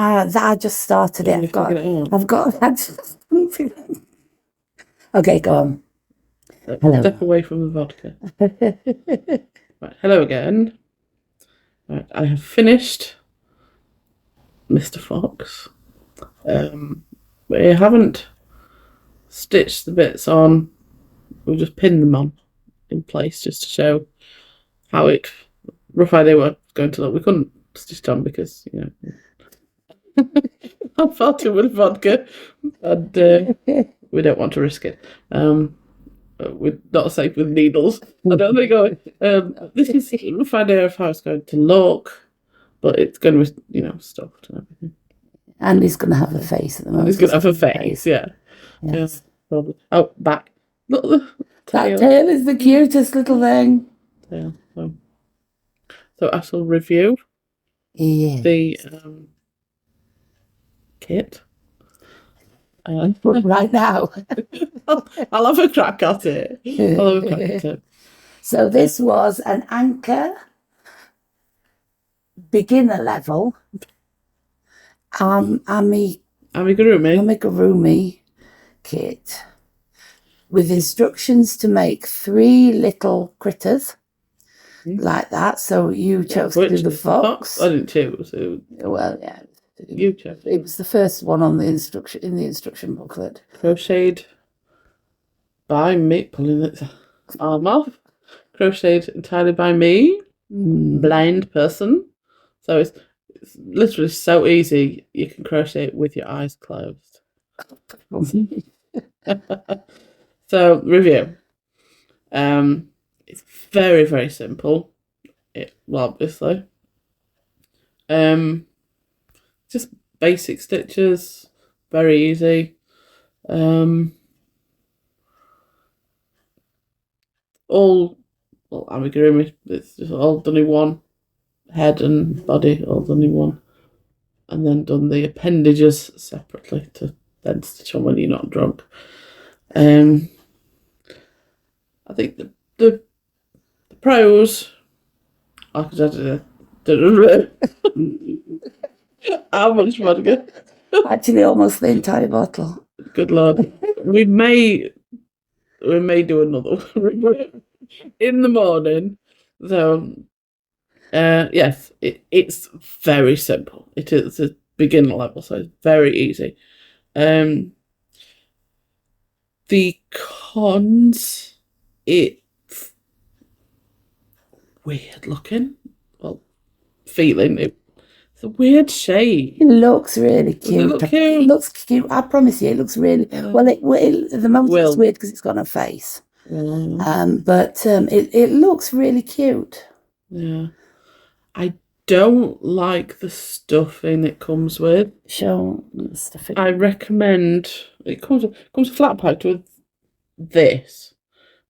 I just started it. I've got. Okay, go on. Hello. Step away from the vodka. Right, hello again. Right, I have finished Mr. Fox. We haven't stitched the bits on. We'll just pin them on in place just to show how rough idea what it's going to look. We couldn't stitch it on because, you know, I'm far too with vodka and we don't want to risk it. We're not safe with needles. I don't think this is a rough idea of how it's going to look, but it's going to be, you know, stuffed and everything. And he's going to have a face at the moment. He's going to have a face, yeah. Yes. Probably. Oh, back. Look, that tail is the cutest little thing. Tail. So I shall review the kit. Right now. I'll have a crack at it. So this was an Anchor beginner level Amigurumi kit with instructions to make 3 little critters like that. So you chose to do the fox. I didn't choose. Well, yeah. You chose. It was the first one on the instruction booklet. Crocheted by me, pulling its arm off. Crocheted entirely by me, blind person. So it's literally so easy. You can crochet it with your eyes closed. So review. It's very, very simple. Well, obviously. Just basic stitches, very easy. All amigurumi. It's just all done in one. Head and body all done in one, and then done the appendages separately to then stitch on when you're not drunk. I think the pros. I could how much vodka? Actually, almost the entire bottle. Good Lord. We may do another one in the morning. So, yes, it's very simple. It is a beginner level, so it's very easy. The cons, it's weird looking. Well, feeling it. It's a weird shade. It looks really cute. Does it look cute? It looks cute. I promise you, it looks really well. At the moment it's weird because it's got no face. But it looks really cute. Yeah, I don't like the stuffing it comes with. Show the stuffing. I recommend it comes flat packed with this,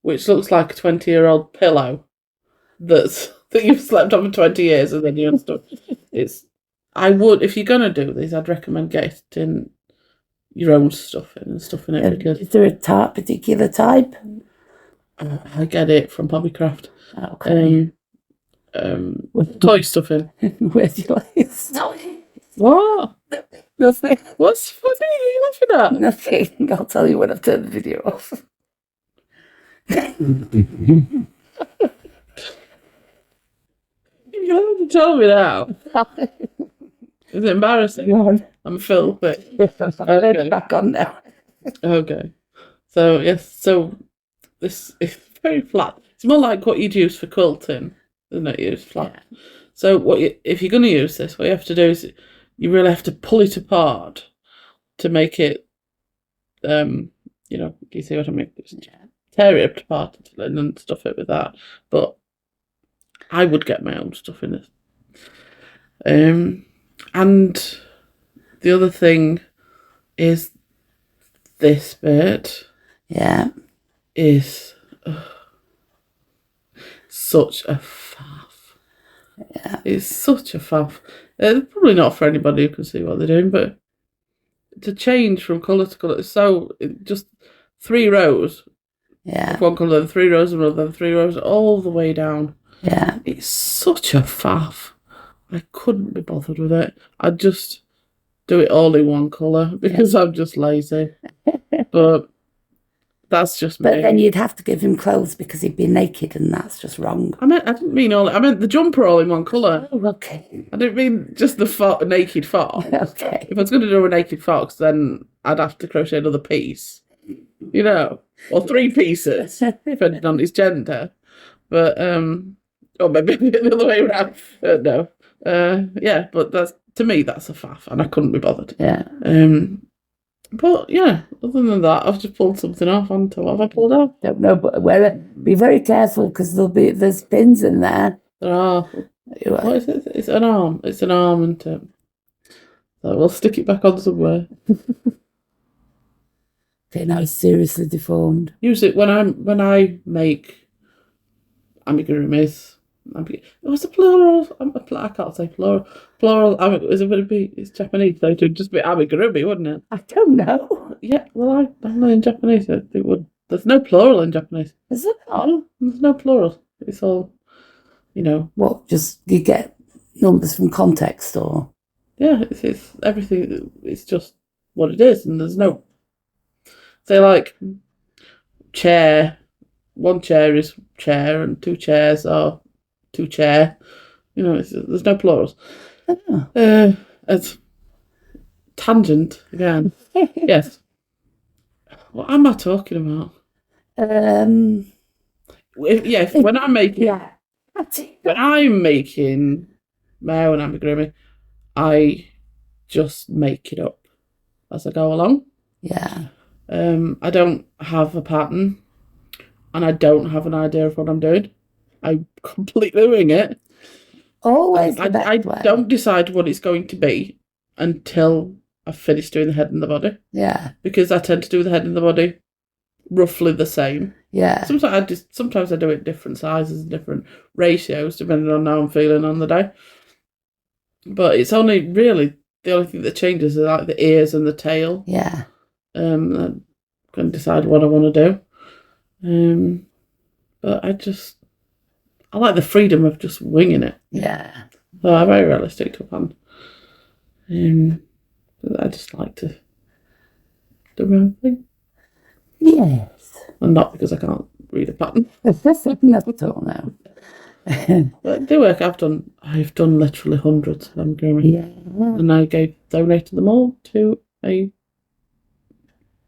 which looks like a 20-year-old pillow that you've slept on for 20 years and then you unstuck. I would, if you're gonna do these, I'd recommend getting your own stuffing and stuffing it because. Is there a particular type? I get it from Hobbycraft. Okay. Toy stuffing. Where do you like it? What? Nothing. What's funny? What are you laughing at? Nothing. I'll tell you when I've turned the video off. You have to tell me now. Is it embarrassing? I'm filthy. Okay. Back on now. Okay. So yes, this is very flat. It's more like what you'd use for quilting, isn't it? Use flat. Yeah. So if you're going to use this, what you have to do is you really have to pull it apart to make it. You know, do you see what I mean? Just tear it apart and then stuff it with that. But I would get my own stuff in it. And the other thing is this bit. Yeah. Is such a faff. Yeah. It's such a faff. Probably not for anybody who can see what they're doing, but to change from colour to colour, just 3 rows. Yeah. One colour, then 3 rows, and then 3 rows, all the way down. Yeah. It's such a faff. I couldn't be bothered with it. do it all in one colour because I'm just lazy. But that's just me. But then you'd have to give him clothes because he'd be naked, and that's just wrong. I didn't mean all. I meant the jumper all in one colour. Oh, okay. I didn't mean just the naked fox. Okay. If I was going to do a naked fox, then I'd have to crochet another piece, you know, or 3 pieces, depending on his gender. But or maybe the other way around. No. Yeah, but to me that's a faff, and I couldn't be bothered. Yeah. But yeah, other than that, I've just pulled something off. What have I pulled off? Don't know, but be very careful because there's pins in there. There are. What is it? It's an arm. It's an arm, and so we'll stick it back on somewhere. Okay, now it's seriously deformed. Usually, when I make amigurumis, what's the plural? I can't say plural. Plural. It's Japanese, so it'd just be amigurumi, wouldn't it? I don't know. Yeah, well, I'm not in Japanese. So it would. There's no plural in Japanese. Is it not? No, there's no plural. It's all, you know. What? Just you get numbers from context, or? Yeah, it's everything. It's just what it is, and there's no. Say like chair. 1 chair is chair, and 2 chairs are 2 chair. You know, there's no plurals. Oh. It's tangent again. Yes. What am I talking about? When I'm making my own amigurumi, I just make it up as I go along. Yeah. I don't have a pattern, and I don't have an idea of what I'm doing. I completely wing it. Always the I best way. don't decide what it's going to be until I've finished doing the head and the body. Yeah. Because I tend to do the head and the body roughly the same. Yeah. Sometimes I do it different sizes, different ratios, depending on how I'm feeling on the day. But it's only really the only thing that changes is like the ears and the tail. Yeah. I can decide what I want to do. But I like the freedom of just winging it. Yeah. So I very rarely stick to a pattern. I just like to do my own thing. Yes. And not because I can't read a pattern. Not at all, no. But they work. I've done literally hundreds of amigurumi. Yeah. And I donated them all to a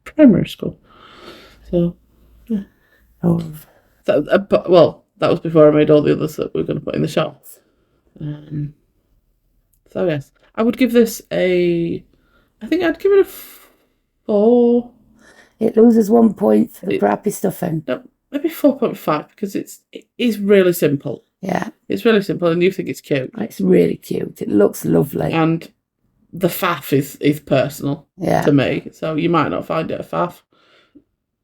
primary school. So, yeah. Oh. That was before I made all the others that we were going to put in the shop. So yes, I would give this I think I'd give it a 4. It loses 1 point for the crappy stuffing. No, maybe 4.5 because it is really simple. Yeah. It's really simple, and you think it's cute. It's really cute. It looks lovely. And the faff is personal to me, so you might not find it a faff.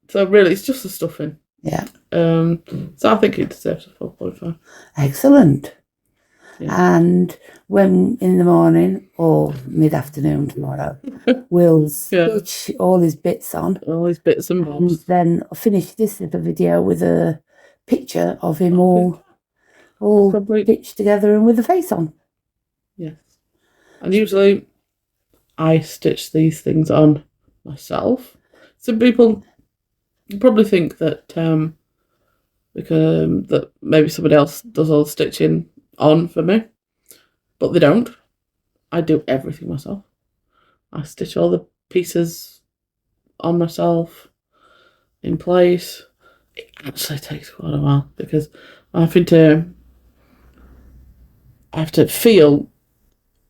So really, it's just the stuffing. Yeah. So I think it deserves a 4.5. Excellent. Yeah. And when in the morning or mid-afternoon tomorrow, we'll stitch all his bits on. All his bits and bobs. And then I'll finish this little video with a picture of him all stitched together and with a face on. Yes. And usually I stitch these things on myself. Some people probably think that that maybe somebody else does all the stitching on for me, but they don't. I do everything myself. I stitch all the pieces on myself in place. It actually takes quite a while because I have to feel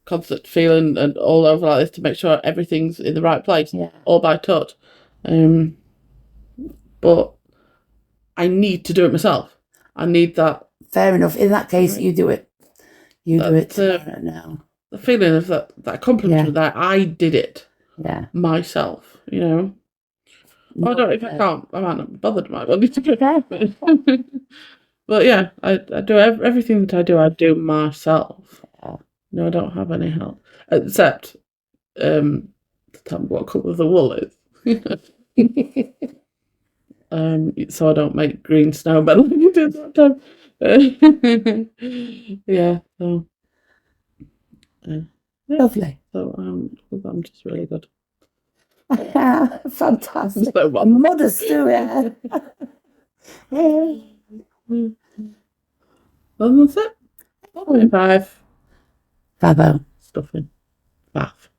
constant feeling and all over like this to make sure everything's in the right place, all by touch. But I need to do it myself. I need that. Fair enough. In that case, you do it. You do it now. The feeling of that accomplishment that I did it myself, you know. I don't. If I can't, I might not be bothered. I might need to go. But yeah, I do everything that I do myself. No, I don't have any help except to tell me what colour the wool is. So I don't make green snowmen like you did that time. Yeah. So. Lovely. So I'm which is really good. Fantastic. So well. Modest too, yeah. Well, that's it. 4.5. 5-0. Stuffing. Bath.